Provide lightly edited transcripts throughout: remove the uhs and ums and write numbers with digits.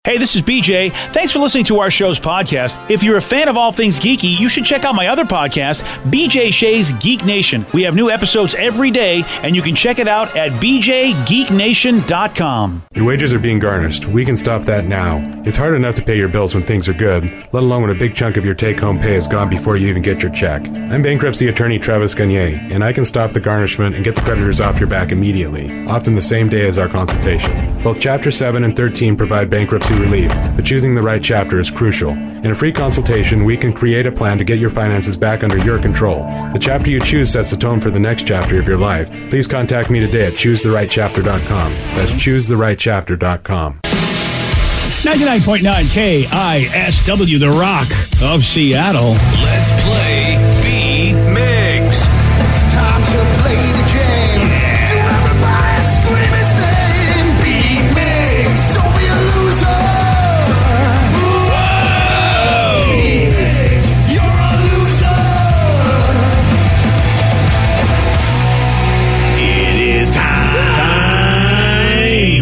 Hey, this is BJ. Thanks for listening to our show's podcast. If you're a fan of all things geeky, you should check out my other podcast, BJ Shea's Geek Nation. We have new episodes every day, and you can check it out at bjgeeknation.com. Your wages are being garnished. We can stop that now. It's hard enough to pay your bills when things are good, let alone when a big chunk of your take-home pay is gone before you even get your check. I'm bankruptcy attorney Travis Gagne, and I can stop the garnishment and get the creditors off your back immediately, often the same day as our consultation. Both Chapter 7 and 13 provide bankruptcy relief, but choosing the right chapter is crucial. In a free consultation, we can create a plan to get your finances back under your control. The chapter you choose sets the tone for the next chapter of your life. Please contact me today at choosetherightchapter.com. That's choosetherightchapter.com. 99.9 KISW, The Rock of Seattle. Let's play B-Migs. It's time to play the game. So everybody scream his name. B-Migs, don't be a loser. Whoa! B-Migs, you're a loser. It is time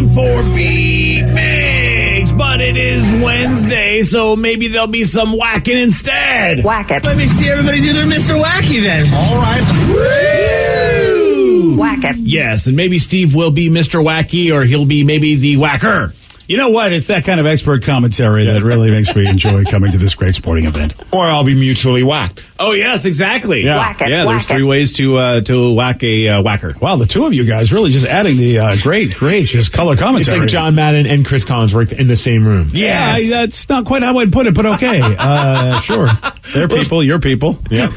for B-Migs, but it is Wednesday, so maybe there'll be some whacking instead. Whack it. Let me see everybody do their Mr. Wacky then. All right. Woo! Whack it. Yes, and maybe Steve will be Mr. Wacky, or he'll be maybe the whacker. You know what? It's that kind of expert commentary that really makes me enjoy coming to this great sporting event. Or I'll be mutually whacked. Oh, yes, exactly. Yeah. Whack it. Yeah, there's Whack it. three ways to whack a whacker. Wow, the two of you guys really just adding the great, just color It's commentary. like John Madden and Chris Collins worked in the same room. Yeah, that's not quite how I'd put it, but okay. Sure. They're people, you're people. Yep.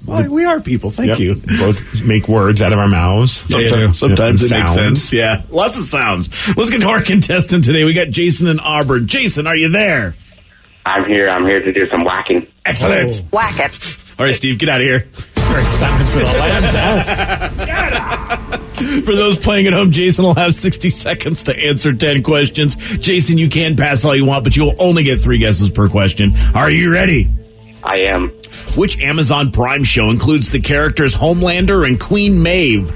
Well, we are people. Thank you. Both make words out of our mouths. Yeah, you do. Sometimes it makes Sounds. sense. Yeah, lots of sounds. Let's get to our contestant today. We got Jason in Auburn. Jason, are you there? I'm here. I'm here to do some whacking. Excellent. Whack it. All right, Steve, get out of here. Very silent to the lambs. For those playing at home, Jason will have 60 seconds to answer 10 questions. Jason, you can pass all you want, but you'll only get 3 guesses per question. Are you ready? I am. Which Amazon Prime show includes the characters Homelander and Queen Maeve?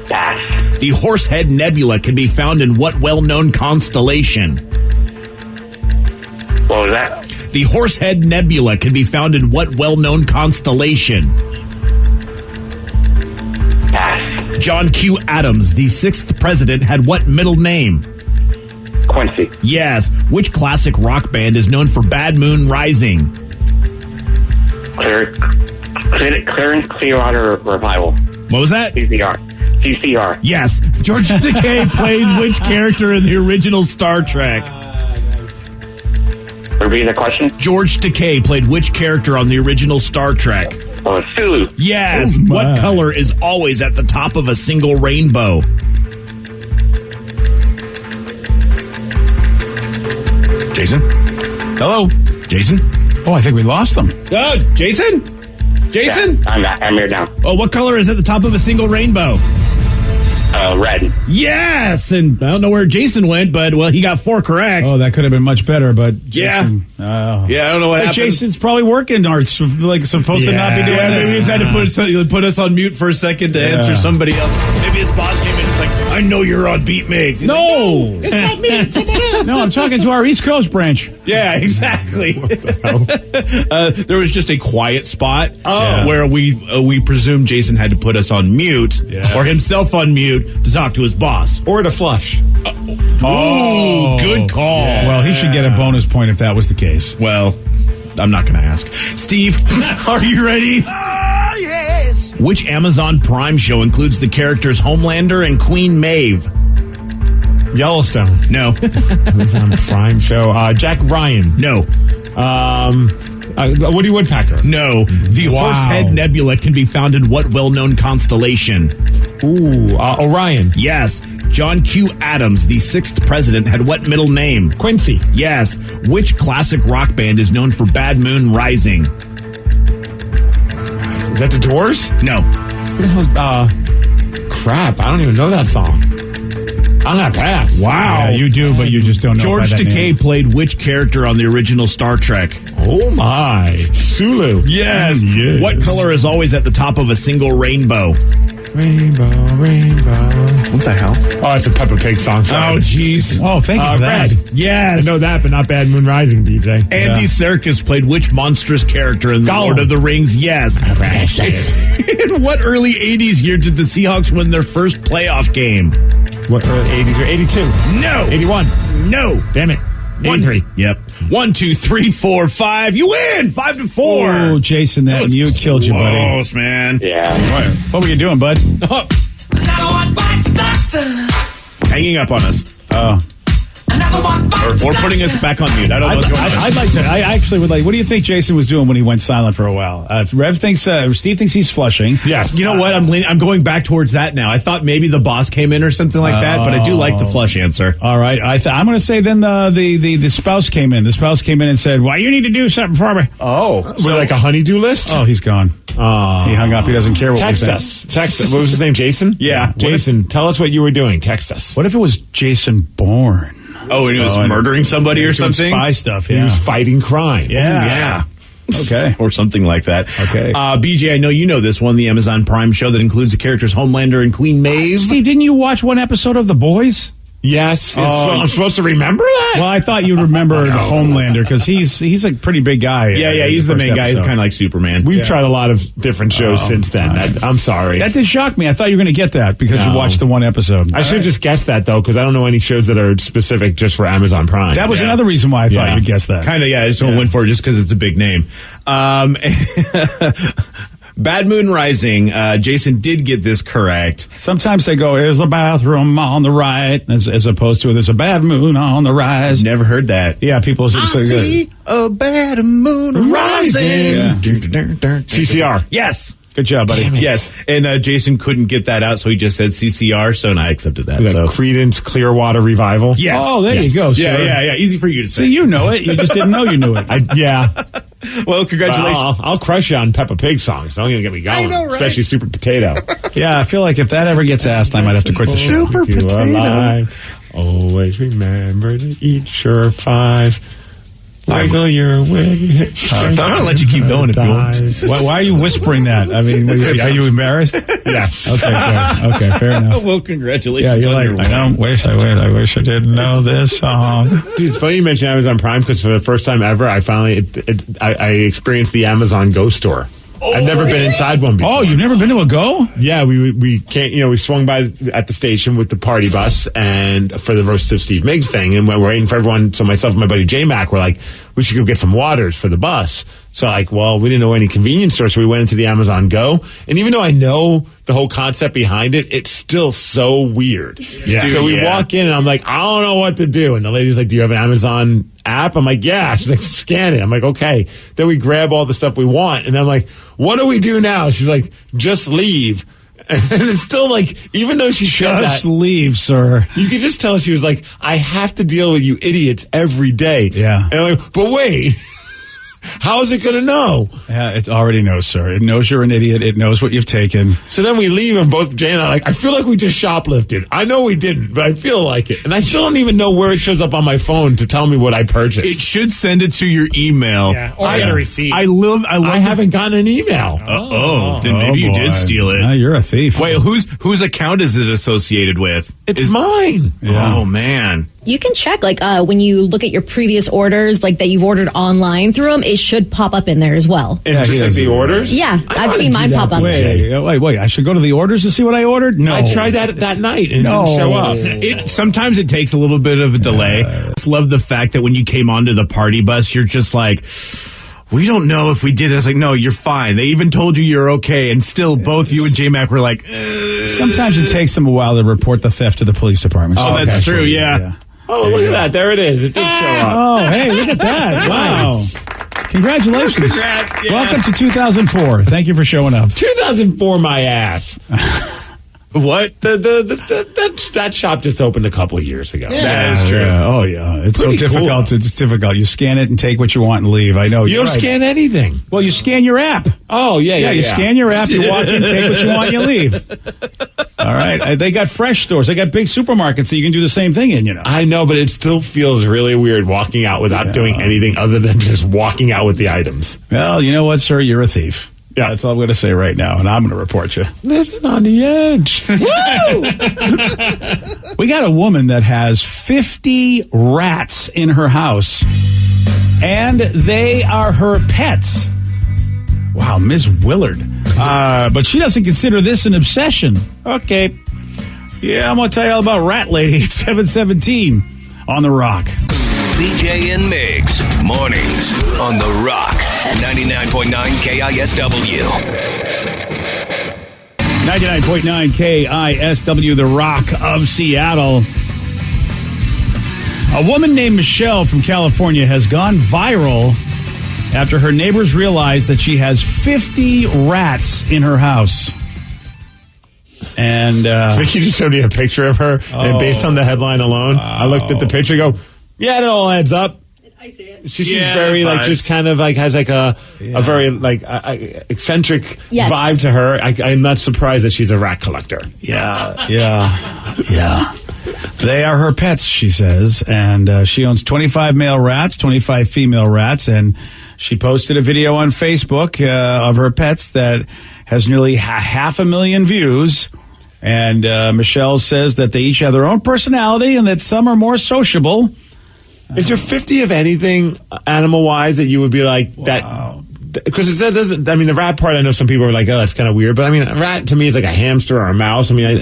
Pass. The Horsehead Nebula can be found in what well-known constellation? What was that? The Horsehead Nebula can be found in what well-known constellation? Pass. John Q. Adams, the 6th president, had what middle name? Quincy. Yes. Which classic rock band is known for Bad Moon Rising? Clearwater Revival. What was that? CCR. Yes. George Takei played which character in the original Star Trek? Repeat the question. George Takei played which character on the original Star Trek? Oh, Sulu. Yes. Oh, my. What color is always at the top of a single rainbow? Jason? Hello? Jason? Oh, I think we lost them. Oh, Jason? Jason? Yeah, I'm here now. Oh, what color is at the top of a single rainbow? Red. Yes, and I don't know where Jason went, but, well, he got 4 correct. Oh, that could have been much better, but Yeah. Jason, Yeah, I don't know what Like happened. Jason's probably working or it's like supposed to not be doing Yeah, maybe this. he's had to put us on mute for a second to answer somebody else. Maybe his boss came in and was like, I know you're on Beat Mix. He's No! like, it's not me, it's someone else. No, I'm talking to our East Coast branch. Yeah, exactly. There was just a quiet spot where we presumed Jason had to put us on mute or himself on mute to talk to his boss. Or to flush. Ooh, good call. Well, he should get a bonus point if that was the case. Well, I'm not going to ask. Steve, are you ready? Yes. Which Amazon Prime show includes the characters Homelander and Queen Maeve? Yellowstone. No. Amazon Prime show. Jack Ryan. No. Woody Woodpecker. No. The Wow. Horsehead Nebula can be found in what well-known constellation? Ooh. Orion. Yes. John Q. Adams, the 6th president, had what middle name? Quincy. Yes. Which classic rock band is known for Bad Moon Rising? Is that the Doors? No. Who the hell's, crap. I don't even know that song. I'm gonna pass. Wow. Yeah, you do, but you just don't know. George by that name. Takei played which character on the original Star Trek? Oh my. Sulu. Yes. Yes. What color is always at the top of a single rainbow? Rainbow, rainbow. What the hell? Oh, it's a Peppa Pig song. Sorry. Oh, jeez. Oh, thank you for that. Red. Yes. I know that, but not Bad Moon Rising, DJ. Andy Serkis played which monstrous character in The Gollum. Lord of the Rings? Yes. In what early 80s year did the Seahawks win their first playoff game? What, 80s or 82? No. 81. No. Damn it. 83. Yep. 1, 2, 3, 4, 5. You win 5-4. Oh, Jason, that was mute killed you, buddy. close, man. Yeah. What were you doing, bud? Hanging up on us. Or putting us back on mute. I don't know what's going on. I'd like to. I actually would like. What do you think Jason was doing when he went silent for a while? Steve thinks he's flushing. Yes. You know what? I'm going back towards that now. I thought maybe the boss came in or something like that, but I do like the flush answer. All right. I'm going to say then the spouse came in. The spouse came in and said, "Well, you need to do something for me." Oh. Was it like a honeydew list? Oh, he's gone. Oh. He hung up. He doesn't care what Text we say. us. Text us. What was his name? Jason? Yeah. Jason, tell us what you were doing. Text us. What if it was Jason Bourne? Oh, and he was murdering somebody or Doing something? Spy stuff. He Yeah. was fighting crime. Yeah. Okay. Or something like that. Okay. BJ, I know you know this one, the Amazon Prime show that includes the characters Homelander and Queen Maeve. Steve, didn't you watch one episode of The Boys? Yes. I'm supposed to remember that? Well, I thought you'd remember the Homelander because he's a pretty big guy. Yeah, he's the main guy. He's kind of like Superman. We've tried a lot of different shows since then. I'm sorry. That did shock me. I thought you were going to get that because you No. watched the one episode. I should have just guessed that, though, because I don't know any shows that are specific just for Amazon Prime. That was another reason why I thought Yeah. you'd guess that. Kind of, yeah. I just don't win for it just because it's a big name. Bad Moon Rising. Jason did get this correct. Sometimes they go, "There's a bathroom on the right," as opposed to "There's a bad moon on the rise." Never heard that. Yeah, people say a bad moon rising. Yeah. CCR. Yes. Good job, buddy. Yes. And Jason couldn't get that out, so he just said CCR, so I accepted that. The So. Creedence Clearwater Revival. Yes. Oh, there you go, sir. Yeah. Easy for you to say. See, you know it. You just didn't know you knew it. Yeah. Well, congratulations. I'll crush you on Peppa Pig songs. Don't even get me going. I know, right? Especially Super Potato. Yeah, I feel like if that ever gets asked, I might have to quit the show. Super You Potato. alive. Always remember to eat your 5. Wiggle your wig. I'm going to let you keep going if you want. Why are you whispering that? I mean, are you embarrassed? Yes. Okay, fair enough. Well, congratulations. Yeah, you're on like, your I win. wish I didn't know this song. Dude, it's funny you mentioned Amazon Prime because for the first time ever, I finally I experienced the Amazon Go store. I've never been inside one before. Oh, you've never been to a Go? Yeah, we can't. We swung by at the station with the party bus and for the Roast of Steve Miggs thing, and we're waiting for everyone. So myself and my buddy J Mac were like, we should go get some waters for the bus. So we didn't know any convenience store, so we went into the Amazon Go. And even though I know the whole concept behind it, it's still so weird. Yeah. So we Dude, walk in and I'm like, I don't know what to do. And the lady's like, do you have an Amazon app? I'm like, yeah. She's like, scan it. I'm like, okay. Then we grab all the stuff we want. And I'm like, what do we do now? She's like, just leave. And it's still like, even though she said Just that, leave, sir. you could just tell she was like, I have to deal with you idiots every day. Yeah. And I'm like, but wait, how is it going to know? Yeah, it already knows, sir. It knows you're an idiot. It knows what you've taken. So then we leave, and both Jay and I are like, I feel like we just shoplifted. I know we didn't, but I feel like it. And I still don't even know where it shows up on my phone to tell me what I purchased. It should send it to your email. Yeah, or get a receipt. I love I haven't gotten an email. Then maybe you did boy. steal it. No, you're a thief. Wait, whose account is it associated with? It's mine. Yeah. Oh, man. You can check, when you look at your previous orders, that you've ordered online through them, it should pop up in there as well. And Yeah, just he like doesn't the do orders? Yeah, I've seen mine pop up. Wait. I should go to the orders to see what I ordered? No. I tried that night and No. it didn't show up. Sometimes it takes a little bit of a delay. I just love the fact that when you came onto the party bus, you're just like, we don't know if we did. I was like, no, you're fine. They even told you you're okay. And still, both you and J-Mac were like, Sometimes it takes them a while to report the theft to the police department. Oh, that's true, yeah. Oh, look at that. There it is. It did show up. Oh, hey, look at that. Wow. Congratulations. Congrats, yeah. Welcome to 2004. Thank you for showing up. 2004, my ass. what? That shop just opened a couple of years ago. That is true. Yeah. Oh, yeah. It's Pretty so difficult. cool. It's difficult. You scan it and take what you want and leave. I know. You You're don't right. scan anything. Well, you scan your app. Oh, yeah. You scan your app, you walk in, take what you want, you leave. All right. They got fresh stores. They got big supermarkets that you can do the same thing in, I know, but it still feels really weird walking out without doing anything other than just walking out with the items. Well, you know what, sir? You're a thief. Yeah. That's all I'm going to say right now, and I'm going to report you. Living on the edge. We got a woman that has 50 rats in her house, and they are her pets. Wow, Ms. Willard. But she doesn't consider this an obsession. Okay. Yeah, I'm going to tell you all about Rat Lady at 7:17 on The Rock. BJ and Migs, mornings on The Rock, 99.9 KISW. 99.9 KISW, The Rock of Seattle. A woman named Michelle from California has gone viral after her neighbors realized that she has 50 rats in her house. And Vicky just showed me a picture of her, and based on the headline alone, I looked at the picture and go, yeah, it all adds up. I see it. She seems very, like, just kind of, like, has, like, a very, like, eccentric vibe to her. I'm not surprised that she's a rat collector. Yeah. They are her pets, she says, and she owns 25 male rats, 25 female rats, and she posted a video on Facebook of her pets that has nearly 500,000 views. And Michelle says that they each have their own personality and that some are more sociable. Is there 50 of anything animal-wise that you would be like that? Because it doesn't. I mean, the rat part. I know some people are like, "Oh, that's kind of weird." But I mean, a rat to me is like a hamster or a mouse. I mean,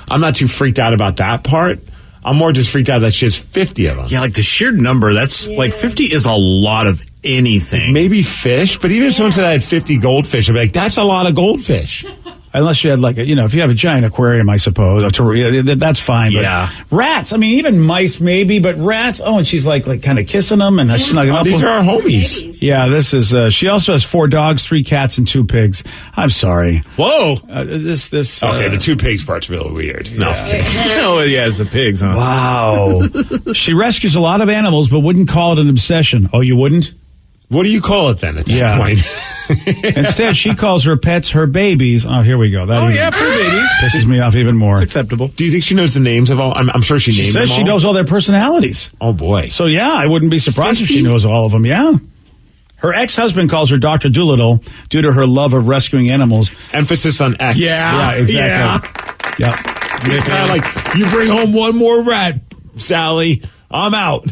I'm not too freaked out about that part. I'm more just freaked out that she has 50 of them. Yeah, like the sheer number. That's like 50 is a lot of anything. Maybe fish, but even if someone said I had 50 goldfish, I'd be like, "That's a lot of goldfish." Unless you had like, if you have a giant aquarium, I suppose, that's fine. But rats, I mean, even mice maybe, but rats, and she's like kind of kissing them and snuggling up. These are our homies. Yeah, this is, she also has 4 dogs, 3 cats, and 2 pigs. I'm sorry. Whoa. Okay, the 2 pigs part's really weird. No. Oh, yeah, it's the pigs, huh? Wow. She rescues a lot of animals, but wouldn't call it an obsession. Oh, you wouldn't? What do you call it then at that point? Instead, she calls her pets her babies. Oh, here we go. Fur babies. Pisses me off even more. It's acceptable. Do you think she knows the names of all? I'm sure she named them all. She says she knows all their personalities. Oh, boy. So, yeah, I wouldn't be surprised if she knows all of them, yeah. Her ex-husband calls her Dr. Doolittle due to her love of rescuing animals. Emphasis on X. Yeah, exactly. Yeah. Kind of like, you bring home one more rat, Sally, I'm out.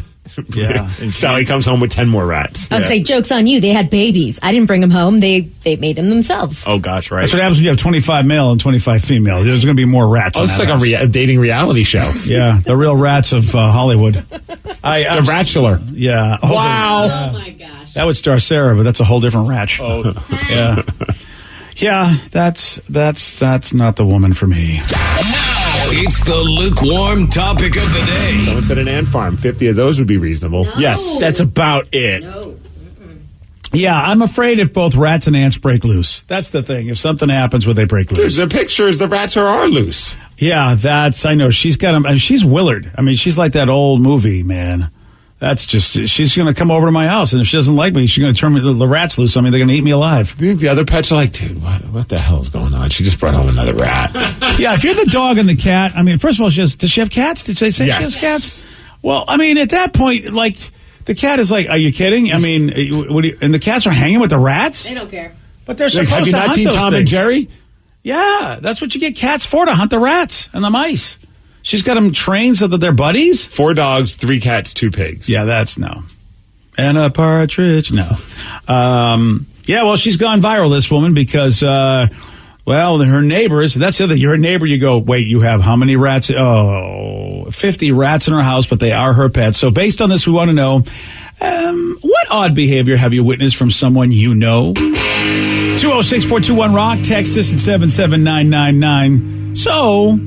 Yeah. And Sally comes home with 10 more rats. I was say, joke's on you. They had babies. I didn't bring them home. They made them themselves. Oh, gosh, right. That's what happens when you have 25 male and 25 female. There's going to be more rats. Oh, it's like a dating reality show. Yeah, the real rats of Hollywood. The Ratchler. Yeah. Wow. Oh, my gosh. That would star Sarah, but that's a whole different ratch. Oh. Yeah. Yeah, that's not the woman for me. It's the lukewarm topic of the day. Someone said an ant farm. 50 of those would be reasonable. No. Yes. That's about it. No. Yeah, I'm afraid if both rats and ants break loose. That's the thing. If something happens where they break loose. The pictures, the rats are loose. Yeah, I know. She's got them, and she's Willard. I mean, she's like that old movie, man. That's just, she's going to come over to my house, and if she doesn't like me, she's going to turn the rats loose on me. They're going to eat me alive. Do you think the other pets are like, dude, what the hell is going on? She just brought home another rat. Yeah, if you're the dog and the cat, I mean, first of all, does she have cats? Did they say she has cats? Well, I mean, at that point, like, the cat is like, are you kidding? I mean, and the cats are hanging with the rats? They don't care. But they're supposed to hunt those things. Have you not seen Tom and Jerry? Yeah, that's what you get cats for, to hunt the rats and the mice. She's got them trained so that they're buddies? 4 dogs, 3 cats, 2 pigs. Yeah, that's no. And a partridge, no. Yeah, well, she's gone viral, this woman, because, her neighbors, that's the other thing. You're a neighbor, you go, wait, you have how many rats? Oh, 50 rats in her house, but they are her pets. So based on this, we want to know, what odd behavior have you witnessed from someone you know? 206-421-ROCK, text us at 77999. So,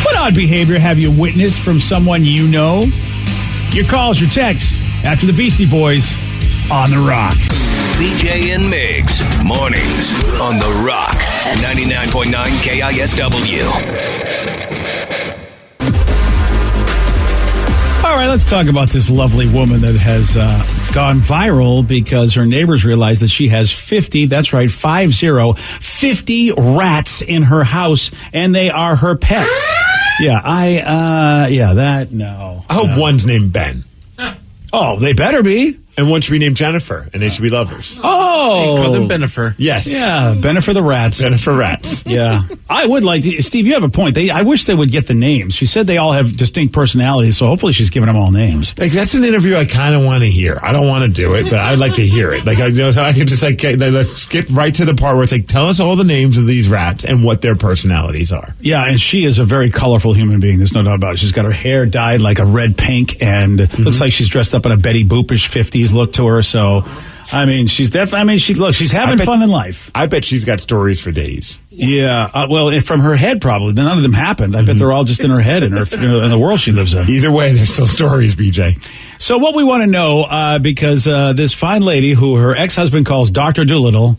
what odd behavior have you witnessed from someone you know? Your calls, your texts, after the Beastie Boys on The Rock. BJ and Migs, mornings on The Rock, 99.9 KISW. All right, let's talk about this lovely woman that has gone viral because her neighbors realized that she has 50, that's right, 50 rats in her house, and they are her pets. Yeah, no. I hope one's named Ben. Oh, they better be. And one should be named Jennifer, and they should be lovers. Oh, Call them Benifer. Yes. Yeah, Benifer the rats. Jennifer Rats. Yeah, I would like to, Steve. You have a point. I wish they would get the names. She said they all have distinct personalities, so hopefully she's giving them all names. Like, that's an interview I kind of want to hear. I don't want to do it, but I'd like to hear it. Like, so I could just let's skip right to the part where it's like, tell us all the names of these rats and what their personalities are. Yeah, and she is a very colorful human being. There's no doubt about it. She's got her hair dyed like a red pink, and looks like she's dressed up in a Betty Boopish 50s look to her. So, I mean, she's definitely. I mean, she's having fun in life. I bet she's got stories for days. Yeah, well, from her head probably. None of them happened. I bet they're all just in her head and in the world she lives in. Either way, there's still stories, BJ. So what we want to know, because this fine lady who her ex-husband calls Dr. Doolittle,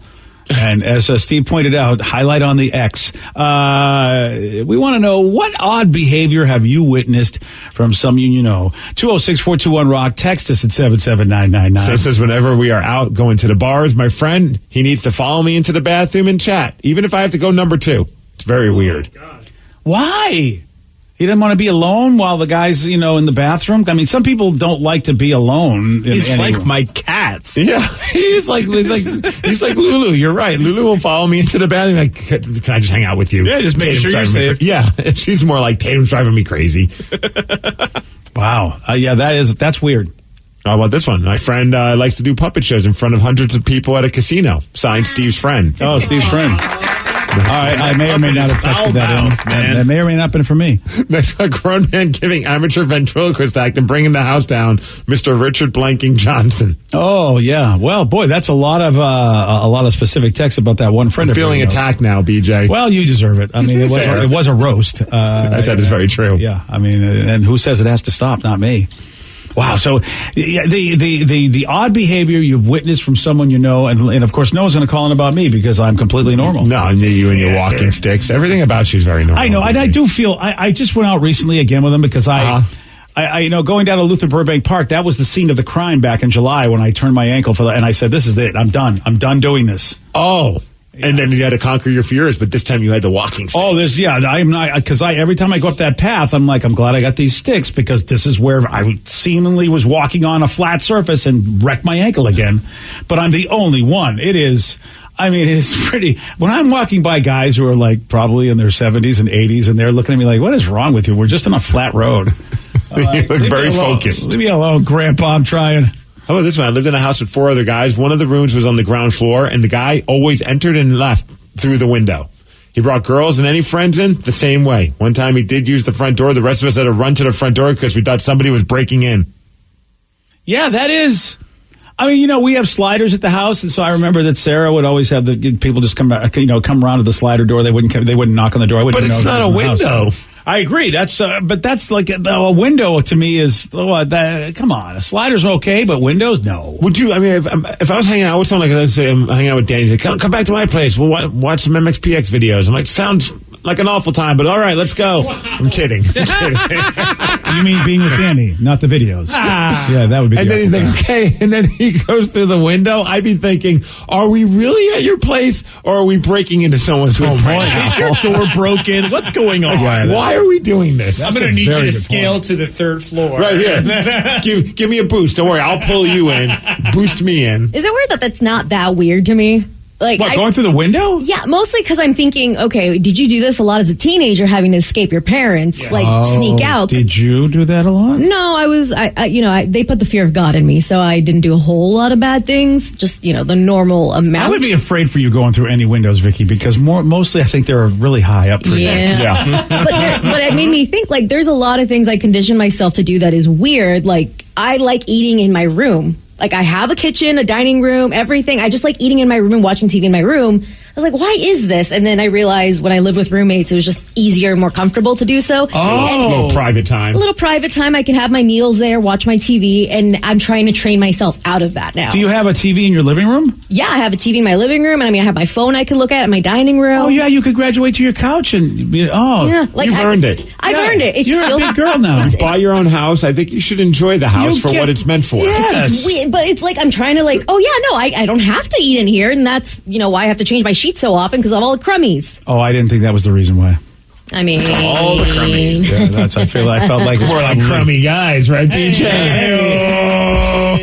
and as Steve pointed out, highlight on the X, we want to know, what odd behavior have you witnessed from someone you know? 206-421-ROCK, text us at 77999. So it says, whenever we are out going to the bars, my friend, he needs to follow me into the bathroom and chat, even if I have to go number 2. It's very weird. Why? He didn't want to be alone while the guy's, in the bathroom? I mean, some people don't like to be alone. He's like my cats. Yeah, he's like Lulu. You're right. Lulu will follow me into the bathroom. Like, can I just hang out with you? Yeah, just make Tatum's sure you're driving me safe. Yeah, she's more like, Tatum's driving me crazy. Wow. Yeah, that's weird. How about this one? My friend likes to do puppet shows in front of hundreds of people at a casino. Signed, Steve's friend. Oh, Steve's friend. All right, I may or may not have texted that in. Man. That may or may not have been for me. Next, a grown man giving amateur ventriloquist act and bringing the house down, Mr. Richard Blanking Johnson. Oh yeah, well, boy, that's a lot of specific texts about that one friend. I'm feeling attacked now, BJ. Well, you deserve it. I mean, it was a roast. That is very true. Yeah, I mean, and who says it has to stop? Not me. Wow. So yeah, the odd behavior you've witnessed from someone you know, and of course, no one's going to call in about me because I'm completely normal. No, you and your walking sticks. Everything about you is very normal. I know, and I do feel. I just went out recently again with him because I going down to Luther Burbank Park. That was the scene of the crime back in July when I turned my ankle and I said, "This is it. I'm done. I'm done doing this." Oh. And then you had to conquer your fears, but this time you had the walking sticks. Oh, I'm not, because every time I go up that path, I'm like, I'm glad I got these sticks because this is where I seemingly was walking on a flat surface and wrecked my ankle again. But I'm the only one. It's pretty, when I'm walking by guys who are like probably in their 70s and 80s and they're looking at me like, what is wrong with you? We're just on a flat road. You look very focused. Leave me alone, Grandpa, I'm trying. How about this one? I lived in a house with 4 other guys. One of the rooms was on the ground floor, and the guy always entered and left through the window. He brought girls and any friends in the same way. One time he did use the front door. The rest of us had to run to the front door because we thought somebody was breaking in. Yeah, that is. I mean, we have sliders at the house, and so I remember that Sarah would always have the people just come around to the slider door. They wouldn't knock on the door. But it's not a window. I agree. But that's like a window to me is come on, a slider's okay, but windows, no. Would you? I mean, if I was hanging out with someone, like let's say I'm hanging out with Danny, like, come back to my place. We'll watch some MXPX videos. I'm like, sounds like an awful time, but all right, let's go. I'm kidding. You mean being with Danny, not the videos? Yeah, that would be. And then he's like, okay, and then he goes through the window. I'd be thinking, are we really at your place, or are we breaking into someone's home right now? Is your door broken? What's going on? Why are we doing this? I'm going to need you to scale to the 3rd floor. Right here. give me a boost. Don't worry, I'll pull you in. Boost me in. Is it weird that that's not that weird to me? Like, going through the window? Yeah, mostly because I'm thinking, okay, did you do this a lot as a teenager, having to escape your parents, sneak out? Did you do that a lot? No, they put the fear of God in me, so I didn't do a whole lot of bad things. Just the normal amount. I would be afraid for you going through any windows, Vicky, because mostly I think they're really high up for you. Yeah. But it made me think like there's a lot of things I conditioned myself to do that is weird. Like I like eating in my room. Like, I have a kitchen, a dining room, everything. I just like eating in my room and watching TV in my room. I was like, why is this? And then I realized when I lived with roommates, it was just easier and more comfortable to do so. Oh, a little private time. A little private time. I can have my meals there, watch my TV, and I'm trying to train myself out of that now. Do you have a TV in your living room? Yeah, I have a TV in my living room, and I have my phone I can look at in my dining room. Oh, yeah, you could graduate to your couch and yeah, you've earned it. I've earned it. You're a big girl now. Buy your own house. I think you should enjoy the house for what it's meant for. Yes. It's weird, but it's like I'm trying to I don't have to eat in here, and that's why I have to change my sheets so often because of all the crummies. Oh, I didn't think that was the reason why. I mean, All the crummies. Yeah, I felt like More like crummy guys, right, BJ?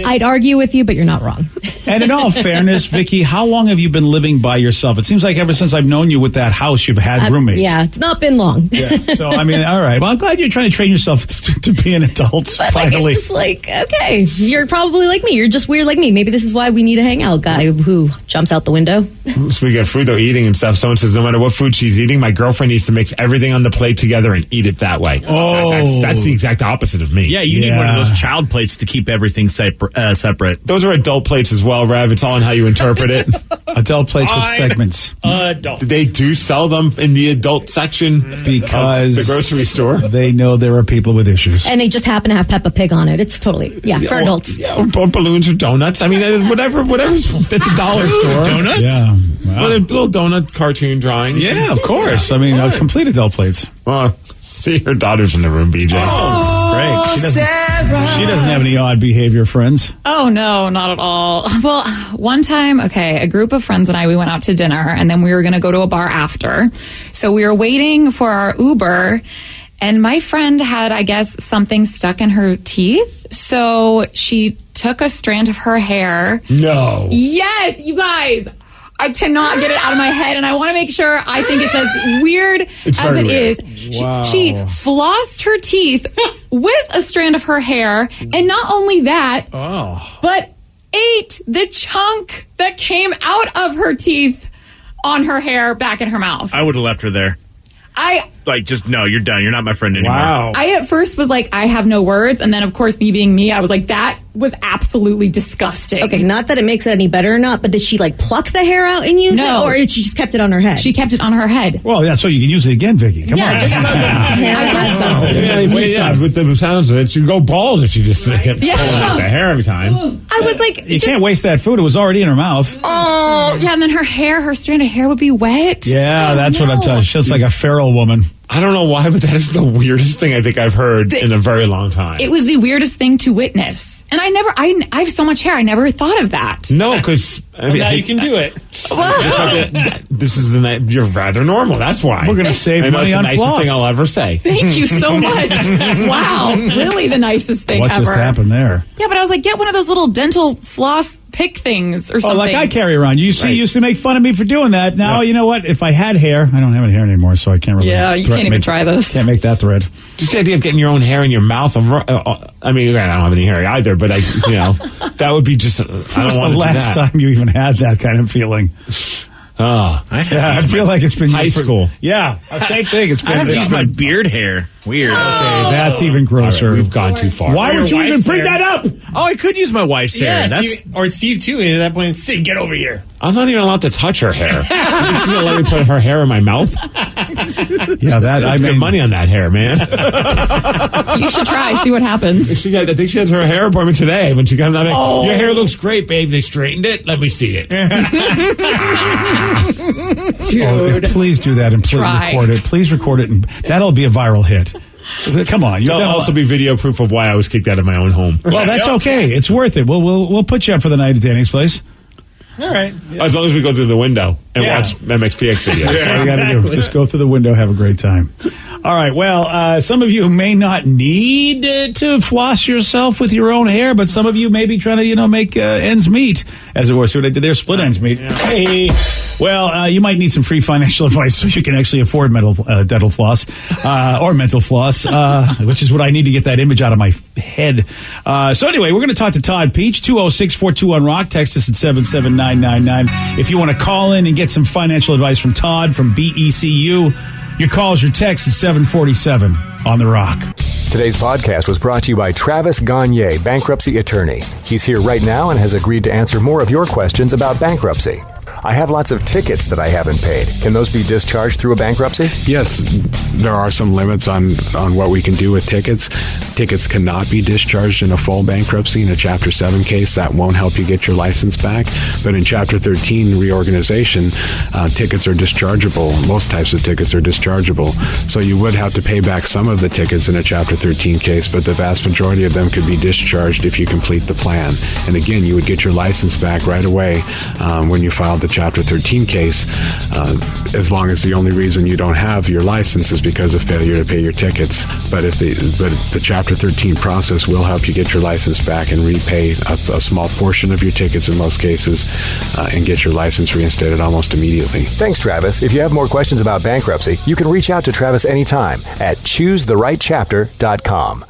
I'd argue with you, but you're not wrong. And in all fairness, Vicky, how long have you been living by yourself? It seems like ever since I've known you with that house, you've had roommates. Yeah, it's not been long. Yeah. So, I mean, all right. Well, I'm glad you're trying to train yourself to be an adult, But finally. it's just like, okay, you're probably like me. You're just weird like me. Maybe this is why we need a hangout guy who jumps out the window. Speaking of food, though, eating and stuff, someone says no matter what food she's eating, my girlfriend needs to mix everything on the plate together and eat it that way. Oh. That's the exact opposite of me. Yeah, you need one of those child plates to keep everything separate. Those are adult plates as well, Rev. It's all on how you interpret it. Adult plates with segments. Adult. They do sell them in the adult section Because of the grocery store. they know there are people with issues. And they just happen to have Peppa Pig on it. It's totally, for adults. Yeah, or balloons or donuts. I mean, whatever's at the dollar store. Donuts? Yeah. Well, they're little donut cartoon drawings. Yeah, of course. I mean, complete adult plates. Well, see your daughter's in the room, BJ. Great. She doesn't have any odd behavior friends. Oh, no, not at all. Well, one time, a group of friends and I, we went out to dinner and then we were going to go to a bar after. So we were waiting for our Uber and my friend had, I guess, something stuck in her teeth. So she took a strand of her hair. No. Yes, you guys. I cannot get it out of my head, and I want to make sure I think it's as weird as very it weird. is. Wow. She flossed her teeth with a strand of her hair, and not only that, but ate the chunk that came out of her teeth on her hair back in her mouth. I would have left her there. No, you're done. You're not my friend anymore. Wow. I at first was like, I have no words, and then of course, me being me, I was like, that was absolutely disgusting. Okay, not that it makes it any better or not, but did she like pluck the hair out and use No. it, or did she just kept it on her head? She kept it on her head. Well, yeah, so you can use it again, Vicky. Come on. just smelled the hair. I guess so. Yeah, with the sounds of it, you go bald if you just kept pulling out the hair every time. I was like, You can't waste that food. It was already in her mouth. oh, yeah, and then her strand of hair would be wet. Yeah, that's what I'm telling you. She's just like a feral woman. I don't know why, but that is the weirdest thing I think I've heard in a very long time. It was the weirdest thing to witness. And I have so much hair, I never thought of that. No, because Now you can do it. this is the night you're rather normal. That's why We're going to save I know money it's on the nicest floss. thing I'll ever say. Thank you so much. Wow, really the nicest thing What ever. just happened there? Yeah, but I was like, get one of those little dental floss pick things or Oh, something. like I carry around. You see, you used to make fun of me for doing that. Now, you know what? If I had hair, I don't have any hair anymore, so I can't really. Yeah, you can't even try those. Can't make that thread. Just the idea of getting your own hair in your mouth. I mean, I don't have any hair either, but that would be just. I When was don't the want to do last that. time you even had that kind of feeling? Oh, Yeah, I feel like it's been high school. Yeah, same thing. It's I been. have to use my beard hair. Weird. Okay, that's even grosser. All right, we've gone too far. Why would you Your even wife's bring hair. that up? Oh, I could use my wife's hair. Yeah, That's or Steve too. And at that point, Sid, get over here. I'm not even allowed to touch her hair. She's gonna let me put her hair in my mouth. Yeah, that I made money on that hair, man. You should try, see what hames. I think she has her hair appointment today. When she got another, your hair looks great, babe. They straightened it. Let me see it. Oh, please do that and please Try. record it. Please record it, and that'll be a viral hit. Come on, you've There'll done a also lot. be video proof of why I was kicked out of my own home. Well, that's okay. It's worth it. We'll put you up for the night at Danny's place. All right. As long as we go through the window and Yeah. watch MXPX videos. That's all you got to do. Just go through the window, have a great time. All right. Well, some of you may not need to floss yourself with your own hair, but some of you may be trying to, make ends meet, as it were. See what I did there? Split ends meet. Hey. Well, you might need some free financial advice so you can actually afford dental floss or mental floss, which is what I need to get that image out of my head. So anyway, we're going to talk to Todd Peach, 206-421-ROCK. Text us at 77999. If you want to call in and get some financial advice from Todd from BECU, your calls, your text is 747 on The Rock. Today's podcast was brought to you by Travis Gagne, bankruptcy attorney. He's here right now and has agreed to answer more of your questions about bankruptcy. I have lots of tickets that I haven't paid. Can those be discharged through a bankruptcy? Yes, there are some limits on what we can do with tickets. Tickets cannot be discharged in a full bankruptcy. In a Chapter 7 case, that won't help you get your license back. But in Chapter 13 reorganization, tickets are dischargeable. Most types of tickets are dischargeable. So you would have to pay back some of the tickets in a Chapter 13 case, but the vast majority of them could be discharged if you complete the plan. And again, you would get your license back right away when you filed the the Chapter 13 case, as long as the only reason you don't have your license is because of failure to pay your tickets. But the Chapter 13 process will help you get your license back and repay a small portion of your tickets in most cases, and get your license reinstated almost immediately. Thanks, Travis. If you have more questions about bankruptcy, you can reach out to Travis anytime at choosetherightchapter.com.